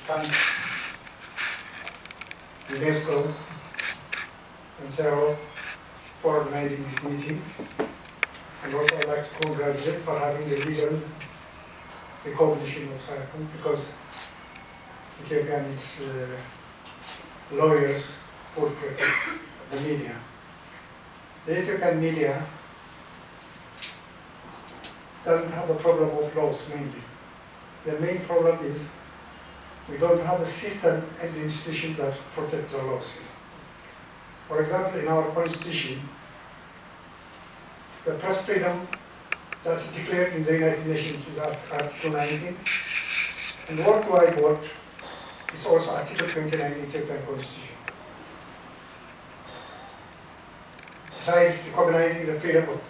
thank UNESCO and ÇEO for organizing this meeting. And also I'd like to congratulate for having the legal recognition of Cypher, because Ethiopia needs lawyers who protect the media. The Ethiopian media doesn't have a problem of laws mainly. The main problem is we don't have a system and institution that protects the laws. For example, in our constitution, the press freedom that's declared in the United Nations is Article 19, and worldwide word is also Article 29 in the Ethiopian constitution. Besides recognizing the freedom of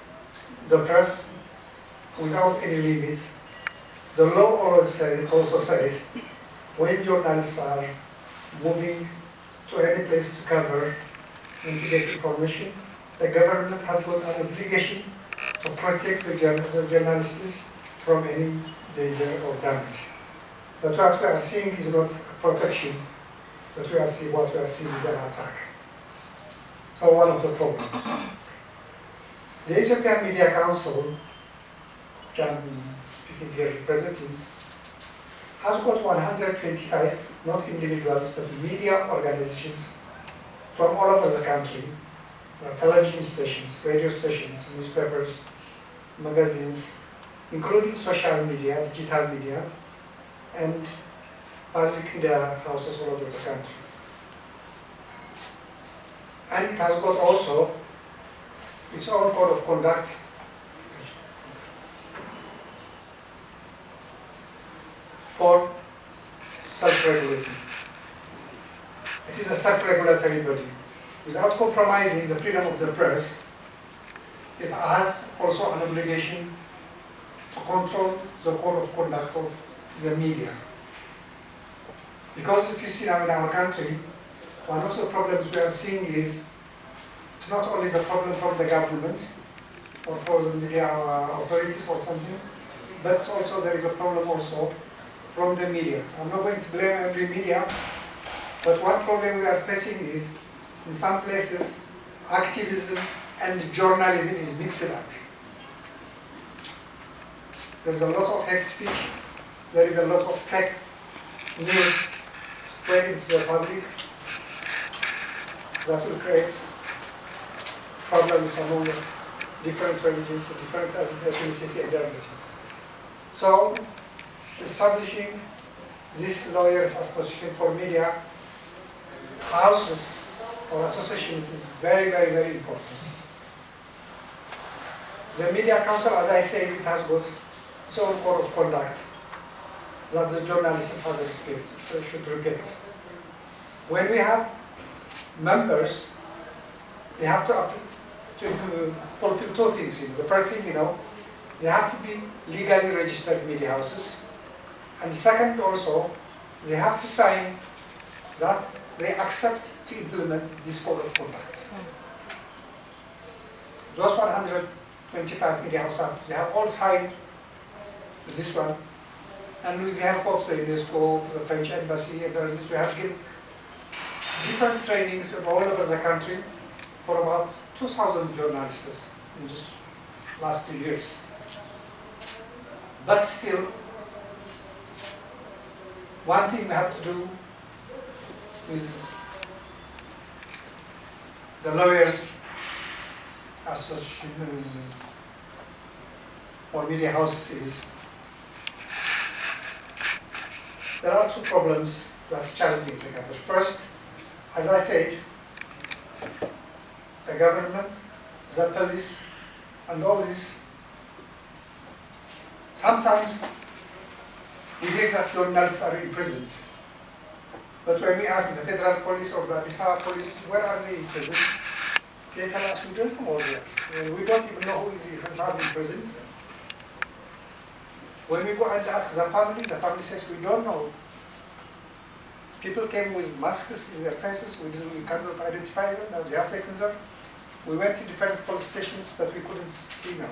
the press without any limit, the law also says when journalists are moving to any place to cover and to get information, the government has got an obligation to protect the journalists from any danger or damage. But what we are seeing is not protection, but what we are seeing is an attack. So one of the problems. The Ethiopian Media Council, which I'm speaking here representing, has got 125, not individuals, but media organizations from all over the country. There are television stations, radio stations, newspapers, magazines, including social media, digital media, and public media houses all over the country. And it has got also its own code of conduct for self-regulating. It is a self-regulatory body. Without compromising the freedom of the press, it has also an obligation to control the code of conduct of the media. Because if you see now in our country, one of the problems we are seeing is it's not only the problem from the government or for the media authorities or something, but also there is a problem also from the media. I'm not going to blame every media, but one problem we are facing is in some places activism and journalism is mixed up. There's a lot of hate speech, there is a lot of fake news spreading to the public that will create problems among different religions, different ethnicity and everything. So, establishing this lawyers association for media houses or associations is very, very, very important. The Media Council, as I said, it has got its own code of conduct that the journalists should respect. When we have members, they have to fulfill two things. The first thing, they have to be legally registered media houses. And second, also, they have to sign that they accept to implement this code of conduct. Those 125 media houses, they have all signed this one. And with the help of the UNESCO, the French embassy, and others, we have given different trainings all over the country for about 2,000 journalists in this last 2 years. But still, one thing we have to do with the lawyers association or media houses is there are two problems that's challenging the country. First, as I said, the government, the police, and all this, sometimes we hear that journalists are imprisoned. But when we ask the federal police or the Addis Ababa police, where are they imprisoned? They tell us we don't know where. We don't even know who has imprisoned them. When we go and ask the family says we don't know. People came with masks in their faces, we cannot identify them, now they have taken them. We went to different police stations, but we couldn't see them.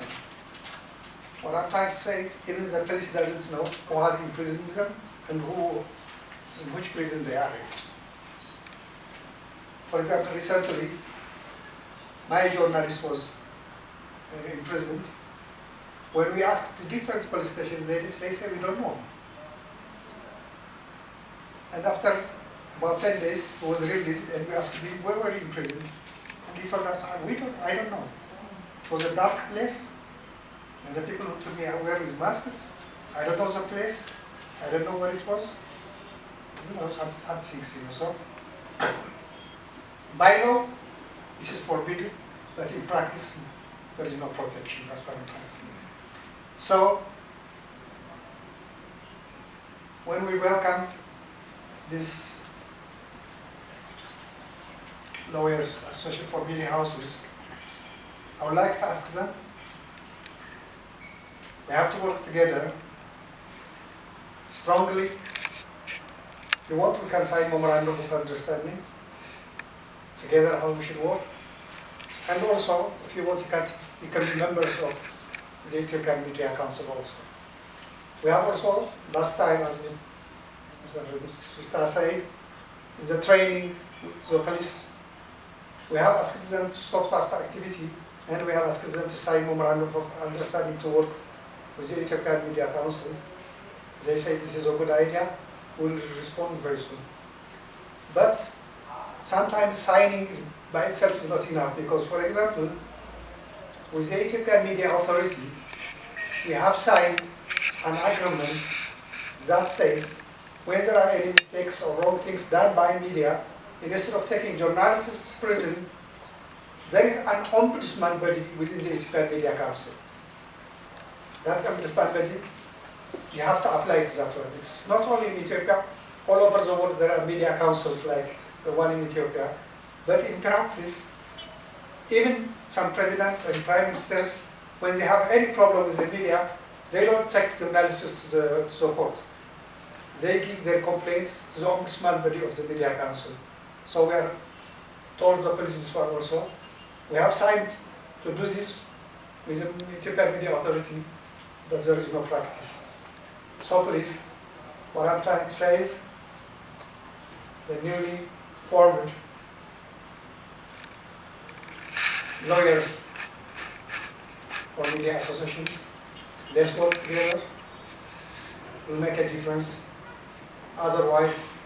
What I'm trying to say is, even the police doesn't know who has imprisoned them and who in which prison they are in. For example, recently, my journalist was imprisoned. When we asked the different police stations, they say we don't know. And after about 10 days, he was released, and we asked him, where were you in prison? And he told us, I don't know. It was a dark place, and the people who took me out were with masks. I don't know the place. I don't know where it was. You know, some things, you know. So, by law, this is forbidden, but in practice, there is no protection as far as I'm concerned. So, when we welcome this lawyers association for media houses, I would like to ask them, we have to work together strongly. If you want, we can sign memorandum of understanding together how we should work. And also, if you want, you can be members of the Ethiopian Media Council also. We have also, last time, as Mr. said, in the training with the police, we have asked them to stop that activity, and we have asked them to sign memorandum of understanding to work with the Ethiopian Media Council. They say this is a good idea. We will respond very soon. But sometimes signing by itself is not enough, because, for example, with the Ethiopian Media Authority, we have signed an agreement that says when there are any mistakes or wrong things done by media, instead of taking journalists to prison, there is an ombudsman body within the Ethiopian Media Council. That ombudsman body, you have to apply to that one. It's not only in Ethiopia, all over the world there are media councils like the one in Ethiopia. But in practice, even some presidents and prime ministers, when they have any problem with the media, they don't take journalists to the court. They give their complaints to the ombudsman body of the media council. So we are told the police this one also. We have signed to do this with the Ethiopian Media Authority, but there is no practice. So please, what I'm trying to say is, the newly formed lawyers for media associations, let's work together, we'll make a difference. Otherwise,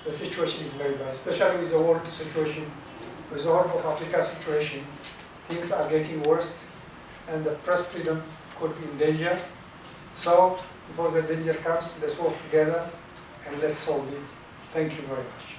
the situation is very bad, especially with the world situation, with the Horn of Africa situation. Things are getting worse, and the press freedom could be in danger. So, before the danger comes, let's work together and let's solve it. Thank you very much.